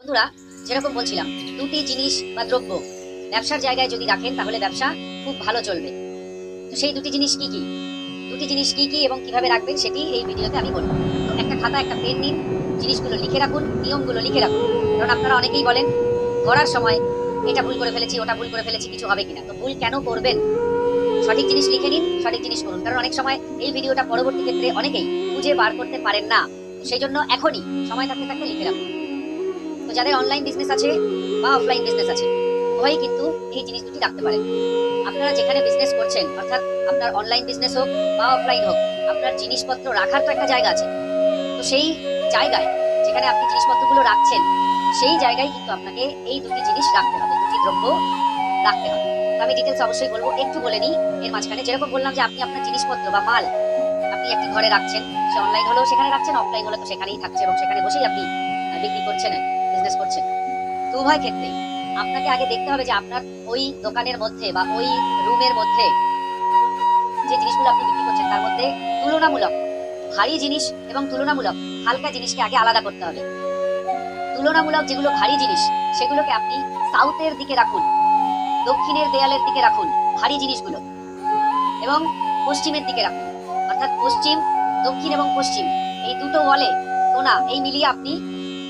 বন্ধুরা, যেরকম বলছিলাম, দুটি জিনিস বা দ্রব্য ব্যবসার জায়গায় যদি রাখেন তাহলে ব্যবসা খুব ভালো চলবে। তো সেই দুটি জিনিস কি কি, দুটি জিনিস কি কি এবং কিভাবে রাখবেন সেটি এই ভিডিওতে আমি বলবো। তো একটা খাতা একটা পেন নিন, জিনিসগুলো লিখে রাখুন, নিয়মগুলো লিখে রাখুন। কারণ আপনারা অনেকেই বলেন করার সময় এটা ভুল করে ফেলেছি, ওটা ভুল করে ফেলেছি, কিছু হবে কিনা। তো ভুল কেন করবেন? সঠিক জিনিস লিখে নিন, সঠিক জিনিস করুন। কারণ অনেক সময় এই ভিডিওটা পরবর্তী ক্ষেত্রে অনেকেই খুঁজে বার করতে পারেন না। তো সেই জন্য এখনই সময় থাকতে থাকতে লিখে রাখুন। তো যাদের অনলাইন বিজনেস আছে বা অফলাইন বিজনেস আছে, উভয়ই কিন্তু এই জিনিস দুটি রাখতে পারেন। আপনারা যেখানে বিজনেস করছেন, অর্থাৎ আপনার অনলাইন বিজনেস হোক বা অফলাইন হোক, আপনার জিনিসপত্র রাখার তো একটা জায়গা আছে। তো সেই জায়গায় যেখানে আপনি জিনিসপত্রগুলো রাখছেন, সেই জায়গায় কিন্তু আপনাকে এই দুটি জিনিস রাখতে হবে, দুটি দ্রব্য রাখতে হবে। তো আমি ডিটেলস অবশ্যই বলবো, একটু বলে নিই এর মাঝখানে। যেরকম বললাম যে আপনি আপনার জিনিসপত্র বা মাল আপনি একটি ঘরে রাখছেন, সে অনলাইন হলেও সেখানে রাখছেন, অফলাইন হলে তো সেখানেই থাকছে এবং সেখানে বসেই আপনি বিক্রি করছেন, বিজনেস করছেন। তো উভয় ক্ষেত্রেই আপনাকে আগে দেখতে হবে যে আপনার ওই দোকানের মধ্যে বা ওই রুমের মধ্যে যে জিনিসগুলো আপনি বিক্রি করছেন তার মধ্যে তুলনামূলক ভারী জিনিস এবং তুলনামূলক হালকা জিনিসকে আগে আলাদা করতে হবে। তুলনামূলক যেগুলো ভারী জিনিস সেগুলোকে আপনি সাউথের দিকে রাখুন, দক্ষিণের দেয়ালের দিকে রাখুন ভারী জিনিসগুলো, এবং পশ্চিমের দিকে রাখুন। অর্থাৎ পশ্চিম, দক্ষিণ এবং পশ্চিম এই দুটো ওয়ালে কোণা এই মিলিয়ে আপনি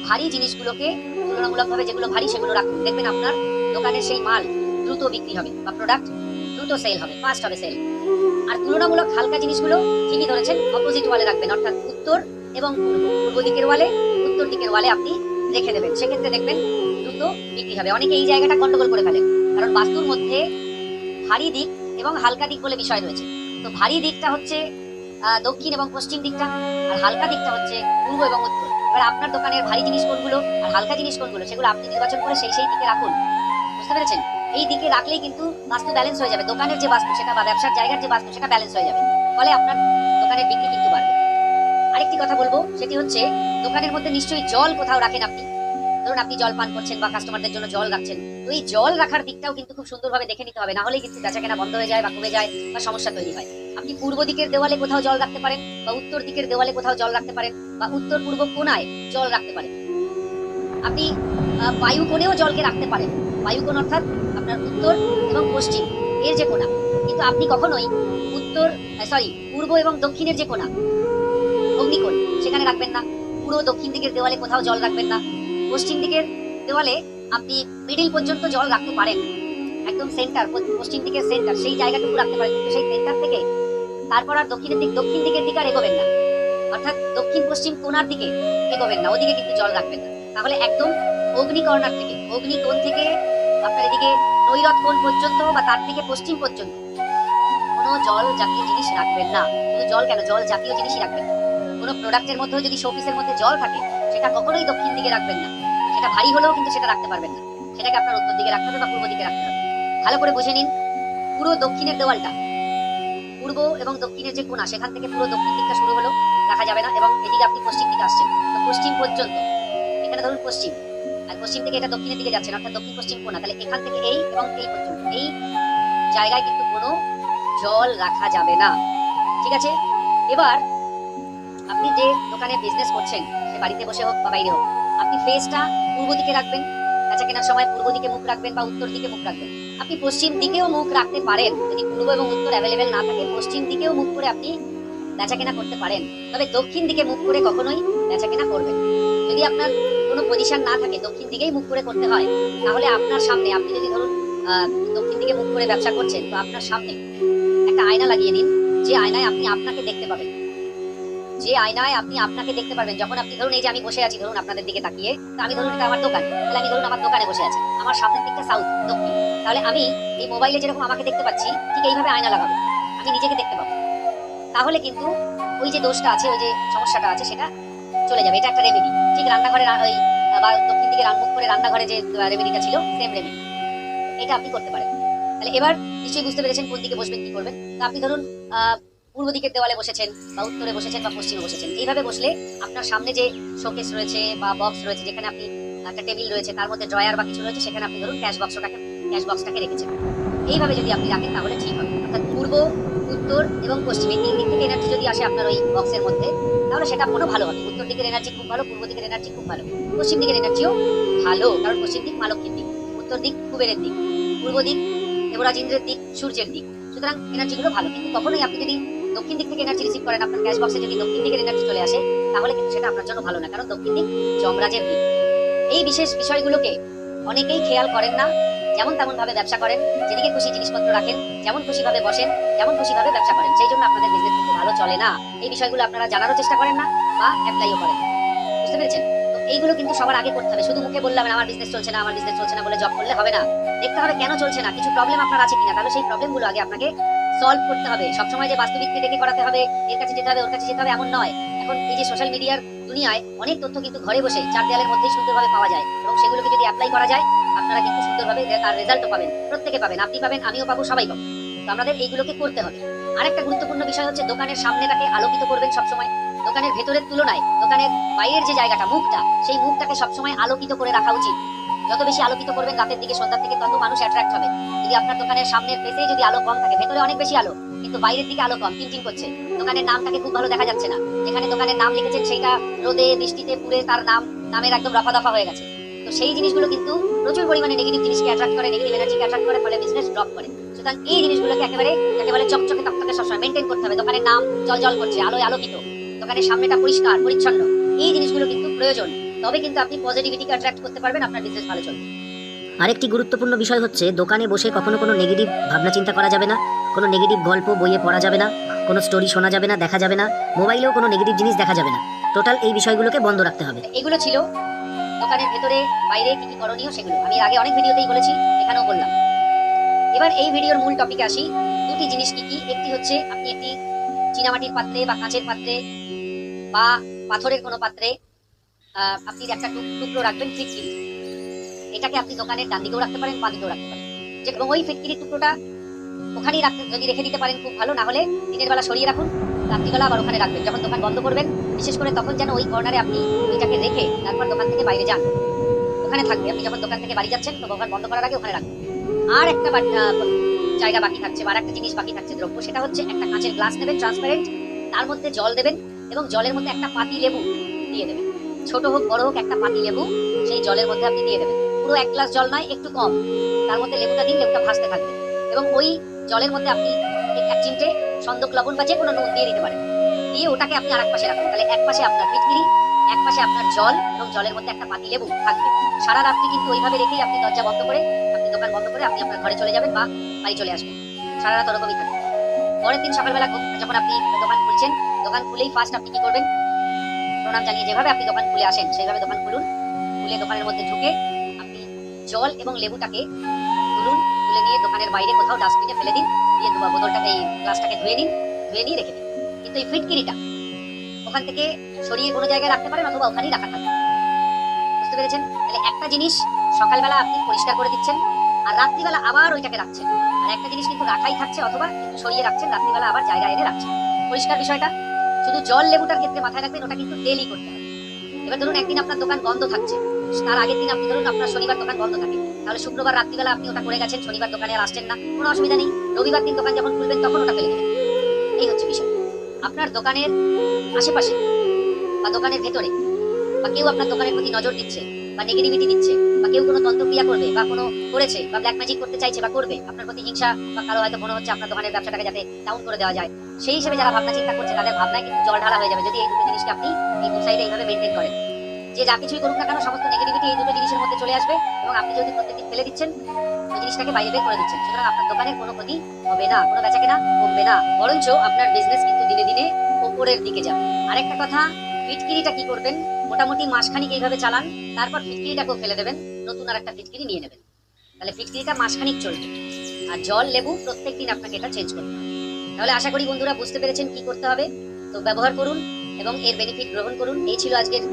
ভারী জিনিসগুলোকে তুলনামূলকভাবে যেগুলো ভারী সেগুলো রাখুন। দেখবেন আপনার দোকানের সেই মাল দ্রুত বিক্রি হবে বা প্রোডাক্ট দ্রুত সেল হবে, ফাস্ট হবে সেল। আর তুলনামূলক হালকা জিনিসগুলো ঠিকই ধরেছেন, অপোজিট ওয়ালে রাখবেন, অর্থাৎ উত্তর এবং পূর্ব, পূর্ব দিকের ওয়ালে, উত্তর দিকের ওয়ালে আপনি রেখে দেবেন। সেক্ষেত্রে দেখবেন দ্রুত বিক্রি হবে। অনেকে এই জায়গাটা গন্ডগোল করে ফেলেন, কারণ বাস্তুর মধ্যে ভারী দিক এবং হালকা দিক বলে বিষয় রয়েছে। তো ভারী দিকটা হচ্ছে দক্ষিণ এবং পশ্চিম দিকটা, আর হালকা দিকটা হচ্ছে পূর্ব এবং উত্তর। এবার আপনার দোকানের ভারী জিনিস কোনগুলো আর হালকা জিনিস কোনগুলো সেগুলো আপনি নির্বাচন করে সেই দিকে রাখুন। বুঝতে পেরেছেন? এই দিকে রাখলেই কিন্তু বাস্তু ব্যালেন্স হয়ে যাবে, দোকানের যে বাস্তু সেটা বা ব্যবসার জায়গার যে বাস্তু সেটা ব্যালেন্স হয়ে যাবে। ফলে আপনার দোকানের বিক্রি কিন্তু বাড়বে। আরেকটি কথা বলবো, সেটি হচ্ছে দোকানের মধ্যে নিশ্চয়ই জল কোথাও রাখেন আপনি। ধরুন আপনি জল পান করছেন বা কাস্টমারদের জন্য জল রাখছেন, তো এই জল রাখার দিকটাও কিন্তু খুব সুন্দরভাবে দেখে নিতে হবে, না হলে কিন্তু বেচাকেনা বন্ধ হয়ে যায় বা কমে যায় বা সমস্যা তৈরি হয়। আপনি পূর্ব দিকের দেওয়ালে কোথাও জল রাখতে পারেন, বা উত্তর দিকের দেওয়ালে কোথাও জল রাখতে পারেন, বা উত্তর পূর্ব কোণায় জল রাখতে পারেন। আপনি বায়ু কোণেও জলকে রাখতে পারেন। বায়ু কোণ অর্থাৎ আপনার উত্তর এবং পশ্চিম এর যে কোণা। কিন্তু আপনি কখনোই উত্তর পূর্ব এবং দক্ষিণের যে কোণা, অগ্নিকোণ, সেখানে রাখবেন না। পুরো দক্ষিণ দিকের দেওয়ালে কোথাও জল রাখবেন না। পশ্চিম দিকের দেওয়ালে আপনি মিডিল পর্যন্ত জল রাখতে পারেন, একদম সেন্টার, পশ্চিম দিকের সেন্টার সেই জায়গাটুকু রাখতে পারেন, কিন্তু সেই সেন্টার থেকে তারপর আর দক্ষিণ দিকের দিকে আর এগোবেন না। অর্থাৎ দক্ষিণ পশ্চিম কোণার দিকে এগোবেন না, ওদিকে কিন্তু জল রাখবেন না। তাহলে একদম অগ্নি কর্নার থেকে, অগ্নিকোণ থেকে আপনার এদিকে নৈরথ কোণ পর্যন্ত বা তার থেকে পশ্চিম পর্যন্ত কোনো জল জাতীয় জিনিস রাখবেন না। শুধু জল কেন, জল জাতীয় জিনিসই রাখবেন না। কোনো প্রোডাক্টের মধ্যেও যদি শোপিসের মধ্যে জল থাকে, সেটা কখনোই দক্ষিণ দিকে রাখবেন না। সেটা ভারী হলেও কিন্তু সেটা রাখতে পারবেন না, সেটাকে আপনার উত্তর দিকে রাখতে হবে বা পূর্ব দিকে রাখতে হবে। ভালো করে বুঝে নিন, পুরো দক্ষিণের দেওয়ালটা, পূর্ব এবং দক্ষিণের যে কোণা সেখান থেকে পুরো দক্ষিণ দিকটা শুরু হলো, রাখা যাবে না। এবং এদিকে আপনি পশ্চিম দিকে আসছেন, তো পশ্চিম পর্যন্ত, এখানে ধরুন পশ্চিম, আর পশ্চিম থেকে এটা দক্ষিণের দিকে যাচ্ছেন, অর্থাৎ দক্ষিণ পশ্চিম কোণা, তাহলে এখান থেকে এই এবং এই পর্যন্ত এই জায়গায় কিন্তু কোনো জল রাখা যাবে না। ঠিক আছে? এবার আপনি যে দোকানে বিজনেস করছেন, সে বাড়িতে বসে হোক বা বাইরে হোক, আপনি ফেসটা পূর্ব দিকে রাখবেন, বেচা কেনার সময় পূর্ব দিকে মুখ রাখবেন বা উত্তর দিকে মুখ রাখবেন। আপনি পশ্চিম দিকেও মুখ রাখতে পারেন, যদি পূর্ব এবং উত্তর অ্যাভেলেবেল না থাকে পশ্চিম দিকেও মুখ করে আপনি বেচা কেনা করতে পারেন। তবে দক্ষিণ দিকে মুখ করে কখনোই বেচা কেনা করবেন। যদি আপনার কোনো পজিশন না থাকে, দক্ষিণ দিকেই মুখ করে করতে হয়, তাহলে আপনার সামনে, আপনি যদি ধরুন দক্ষিণ দিকে মুখ করে ব্যবসা করছেন, তো আপনার সামনে একটা আয়না লাগিয়ে দিন, যে আয়নায় আপনি আপনাকে দেখতে পাবেন, যে আয়নায় আপনি আপনাকে দেখতে পারবেন। যখন আপনি ধরুন এই যে আমি বসে আছি ধরুন আপনাদের দিকে তাকিয়ে, তো আমি ধরুন এটা আমার দোকান, তাহলে আমি ধরুন আমার দোকানে বসে আছি, আমার সামনের দিকটা সাউথ, দক্ষিণ। তাহলে আমি এই মোবাইলে যেরকম আমাকে দেখতে পাচ্ছি, ঠিক এইভাবে আয়না লাগাবো, আমি নিজেকে দেখতে পাবো। তাহলে কিন্তু ওই যে দোষটা আছে, ওই যে সমস্যাটা আছে, সেটা চলে যাবে। এটা একটা রেমেডি। ঠিক রান্নাঘরে ওই বা দক্ষিণ দিকে মুখ করে রান্নাঘরে যে রেমেডিটা ছিল, সেম রেমেডি, এটা আপনি করতে পারেন। তাহলে এবার নিশ্চয়ই বুঝতে পেরেছেন কোন দিকে বসবেন, কি করবেন। তো আপনি ধরুন পূর্ব দিকের দেওয়ালে বসেছেন বা উত্তরে বসেছেন বা পশ্চিমে বসেছেন, এইভাবে বসলে আপনার সামনে যে শোকেস রয়েছে বা বক্স রয়েছে, যেখানে আপনি একটা টেবিল রয়েছে, তার মধ্যে ড্রয়ার বা কিছু রয়েছে, সেখানে আপনি ধরুন ক্যাশ বক্সটাকে রেখেছেন। এইভাবে যদি আপনি রাখেন তাহলে ঠিক হবে। অর্থাৎ পূর্ব, উত্তর এবং পশ্চিম এই ৩ দিক থেকে এনার্জি যদি আসে আপনার ওই বক্সের মধ্যে, তাহলে সেটা মনে ভালো হবে। উত্তর দিকের এনার্জি খুব ভালো, পূর্ব দিকের এনার্জি খুব ভালো, পশ্চিম দিকের এনার্জিও ভালো, কারণ পশ্চিম দিক মা লক্ষ্মীর দিক, উত্তর দিক কুবেরের দিক, পূর্ব দিক দেবরাজ ইন্দ্রের দিক, সূর্যের দিক। সুতরাং এনার্জিগুলো ভালো। কিন্তু কখনোই আপনি যদি দক্ষিণ দিক থেকে এনার্জি রিসিভ করেন, আপনার ক্যাশ বক্সে যদি দক্ষিণ দিকের এনার্জি চলে আসে, তাহলে কিন্তু সেটা আপনার জন্য ভালো না, কারণ দক্ষিণ দিক যমরাজের দিক। এই বিশেষ বিষয়গুলোকে অনেকেই খেয়াল করেন না, যেমন তেমন ভাবে ব্যবসা করেন, যেদিকে খুশি জিনিসপত্র রাখেন, যেমন খুশি ভাবে বসেন, যেমন খুশি ভাবে ব্যবসা করেন, সেই জন্য আপনাদের বিজনেস কিন্তু ভালো চলে না। এই বিষয়গুলো আপনারা জানারও চেষ্টা করেন না বা অ্যাপ্লাইও করেন না। বুঝতে পেরেছেন? তো এইগুলো কিন্তু সবার আগে করতে হবে। শুধু মুখে বললাম আমার বিজনেস চলছে না, আমার বিজনেস চলছে না বলে জব করলে হবে না। দেখতে হবে কেন চলছে না, কিছু প্রবলেম আপনার আছে কিনা, তাহলে সেই প্রবলেমগুলো আগে আপনাকে সলভ করতে হবে। সবসময় যে বাস্তবিককে ডেকে করাতে হবে, এর কাছে যেতে হবে, ওর কাছে যেতে হবে, এমন নয়। এখন এই যে সোশ্যাল মিডিয়ার দুনিয়ায় অনেক তথ্য কিন্তু ঘরে বসে চার দেয়ালের মধ্যেই সুন্দরভাবে পাওয়া যায়, এবং সেগুলোকে যদি অ্যাপ্লাই করা যায়, আপনারা কিন্তু সুন্দরভাবে তার রেজাল্টও পাবেন, প্রত্যেকে পাবেন, আপনি পাবেন, আমিও পাবো, সবাই পাবো। তো আমাদের এইগুলোকে করতে হবে। আরেকটা গুরুত্বপূর্ণ বিষয় হচ্ছে দোকানের সামনেটাকে আলোকিত করবেন সবসময়। দোকানের ভেতরের তুলনায় দোকানের বাইরের যে জায়গাটা, মুখটা, সেই মুখটাকে সবসময় আলোকিত করে রাখা উচিত। যত বেশি আলোকিত করবেন রাতের দিকে, সন্ধ্যার দিকে, তত মানুষ অ্যাট্রাক্ট হবে। যদি আপনার দোকানের সামনের ফেসে যদি আলো কম থাকে, ভেতরে অনেক বেশি আলো কিন্তু বাইরের দিকে আলো কম, টিমটিম করছে, দোকানের নামটাকে খুব ভালো দেখা যাচ্ছে না। যেখানে দোকানের নাম লিখেছেন সেইটা রোদে বৃষ্টিতে পুড়ে তার নামের একদম রফা দফা হয়ে গেছে। তো সেই জিনিসগুলো কিন্তু প্রচুর পরিমাণে নেগেটিভ জিনিসকে অ্যাট্রাক্ট করে, নেগেটিভ এনার্জিকে অ্যাট্রাক্ট করে, ফলে বিজনেস ড্রপ করে। সুতরাং এই জিনিসগুলোকে একেবারে একেবারে চকচকে তকতকে সবসময় মেনটেন করতে হবে। দোকানের নাম জল করছে, আলোয় আলোকিত, দোকানের সামনেটা পরিষ্কার পরিচ্ছন্ন, এই জিনিসগুলো কিন্তু প্রয়োজন। তবে কিন্তু আপনি পজিটিভিটিকে অ্যাট্রাক্ট করতে পারবেন, আপনার বিজনেস ভালো চলবে। আরেকটি গুরুত্বপূর্ণ বিষয় হচ্ছে দোকানে বসে কখনো কোনো নেগেটিভ ভাবনা চিন্তা করা যাবে না, কোনো নেগেটিভ গল্প বইয়ে পড়া যাবে না, কোনো স্টোরি শোনা যাবে না, দেখা যাবে না, মোবাইলেও কোনো নেগেটিভ জিনিস দেখা যাবে না। টোটাল এই বিষয়গুলোকে বন্ধ রাখতে হবে। এগুলো ছিল দোকানের ভেতরে বাইরে কি কি করণীয়, সেগুলো আমি আগে অনেক ভিডিওতেই বলেছি, এখানেও বললাম। এবার এই ভিডিওর মূল টপিকে আসি। দুটি জিনিস কি কি, একটি হচ্ছে আপনি একটি চীনামাটির পাত্রে বা কাঁচের পাত্রে বা পাথরের কোনো পাত্রে আপনি একটা টুকরো রাখবেন ফিটকিরি। এটাকে আপনি দোকানের ডান দিকেও রাখতে পারেন, বাঁ দিকেও রাখতে পারেন, এবং ওই ফিটকিরির টুকরোটা ওখানেই রাখতে, যদি রেখে দিতে পারেন খুব ভালো, না হলে দিনের বেলা সরিয়ে রাখুন, রাত্রিবেলা আবার ওখানে রাখবেন। যখন দোকান বন্ধ করবেন, বিশেষ করে তখন যেন ওই কর্নারে আপনি ওইটাকে রেখে তারপর দোকান থেকে বাইরে যান, ওখানে থাকবে। আপনি যখন দোকান থেকে বাড়ি যাচ্ছেন, তো দোকান বন্ধ করার আগে ওখানে রাখবেন। আর একটা জায়গা বাকি থাকছে, বা একটা জিনিস বাকি থাকছে, দ্রব্য, সেটা হচ্ছে একটা কাঁচের গ্লাস নেবেন ট্রান্সপারেন্ট, তার মধ্যে জল দেবেন, এবং জলের মধ্যে একটা পাতি লেবু দিয়ে দেবেন। ছোট হোক বড় হোক, একটা পাতি লেবু সেই জলের মধ্যে আপনি দিয়ে দেবেন। পুরো 1 গ্লাস জল নয়, একটু কম, তার মধ্যে লেবুটা দিন, লেবুটা ভাসতে থাকবে, এবং ওই জলের মধ্যে আপনি 1 চিমটে সন্দক লবণ বা যে কোনো নুন দিয়ে দিতে পারেন, দিয়ে ওটাকে আপনি আরেক পাশে রাখুন। তাহলে এক পাশে আপনার ফিটকিরি, এক পাশে আপনার জল, এবং জলের মধ্যে একটা পাতি লেবু থাকবে। সারা রাত্রি কিন্তু ওইভাবে রেখেই আপনি দরজা বন্ধ করে, আপনি দোকান বন্ধ করে আপনি আপনার ঘরে চলে যাবেন বা বাড়ি চলে আসবেন। সারা রাত ওরকমই থাকবে। পরের দিন সকালবেলা যখন আপনি দোকান খুলছেন, দোকান খুলেই ফার্স্ট আপনি কি করবেন, প্রণাম জানিয়ে যেভাবে আপনি দোকান খুলে আসেন সেইভাবে দোকান খুলুন। খুলে দোকানের মধ্যে ঢুকে আপনি জল এবং লেবুটাকে তুলুন, তুলে নিয়ে দোকানের বাইরে কোথাও ডাস্টবিনে ফেলে দিন, দিয়ে বোতলটাকে, এই গ্লাসটাকে ধুয়ে নিন, ধুয়ে নিয়ে রেখে দিন। কিন্তু এই ফিটকিরিটা ওখান থেকে সরিয়ে কোনো জায়গায় রাখতে পারেন, অথবা ওখানেই রাখা থাকবে। বুঝতে পেরেছেন? তাহলে একটা জিনিস সকালবেলা আপনি পরিষ্কার করে দিচ্ছেন, আর রাত্রিবেলা আবার ওইটাকে রাখছেন। আর একটা জিনিস কিন্তু রাখাই থাকছে, অথবা একটু সরিয়ে রাখছেন, রাত্রিবেলা আবার জায়গায় এনে রাখছেন। পরিষ্কার বিষয়টা শুধু জল লেবুটার ক্ষেত্রে মাথায় রাখবেন, ওটা কিন্তু ডেইলি করতে হবে। এবার ধরুন একদিন আপনার দোকান বন্ধ থাকছে, তার আগের দিন আপনি ধরুন আপনার শনিবার দোকান বন্ধ থাকে, তাহলে শুক্রবার রাত্রিবেলা আপনি ওটা করে গেছেন, শনিবার দোকানে আর আসছেন না, কোনো অসুবিধা নেই। রবিবার দিন দোকান যখন খুলবেন তখন ওটা ফেলে দেবেন। এই হচ্ছে বিষয়। আপনার দোকানের আশেপাশে বা দোকানের ভেতরে, বা কেউ আপনার দোকানের প্রতি নজর দিচ্ছে বা নেগেটিভিটি দিচ্ছে, বা কেউ কোনো তন্ত্রক্রিয়া করবে বা কোনো করেছে বা ব্ল্যাক ম্যাজিক করতে চাইছে বা করবে, আপনার প্রতি হিংসা, বা কারো হয়তো মনে হচ্ছে আপনার দোকানের ব্যবসাটাকে যাতে ডাউন করে দেওয়া যায়, সেই হিসেবে যারা ভাবনা চিন্তা করছে তাদের ভাবনায় কিন্তু জল ঢালা হয়ে যাবে, যদি এই দুটো জিনিসকে আপনি এই দু সাইডে এইভাবে মেনটেন করেন। যে যা কিছুই করুক না কেন, সমস্ত নেগেটিভিটি এই দুটো জিনিসের মধ্যে চলে আসবে, এবং আপনি যদি প্রত্যেকদিন ফেলে দিচ্ছেন, ওই জিনিসটাকে বাইরে বের করে দিচ্ছেন। সুতরাং আপনার দোকানের কোনো ক্ষতি হবে না, কোনো বেচাকেনা কমবে না, বরঞ্চ আপনার বিজনেস কিন্তু দিনে দিনে উপরের দিকে যাবে। আরেকটা কথা, ফিটকিরিটা কি করবেন, মোটামুটি মাসখানিক এইভাবে চালান, তারপর ফিটকিরিটাকেও ফেলে দেবেন, নতুন আর একটা ফিটকিরি নিয়ে নেবেন। তাহলে ফিটকিরিটা মাসখানিক চলবে, আর জল লেবু প্রত্যেকদিন আপনাকে এটা চেঞ্জ করতে হবে। তাহলে আশা করি বন্ধুরা বুঝতে পেরেছেন কি করতে হবে। তো ব্যবহার করুন এবং এর বেনিফিট গ্রহণ করুন। এই ছিল আজকের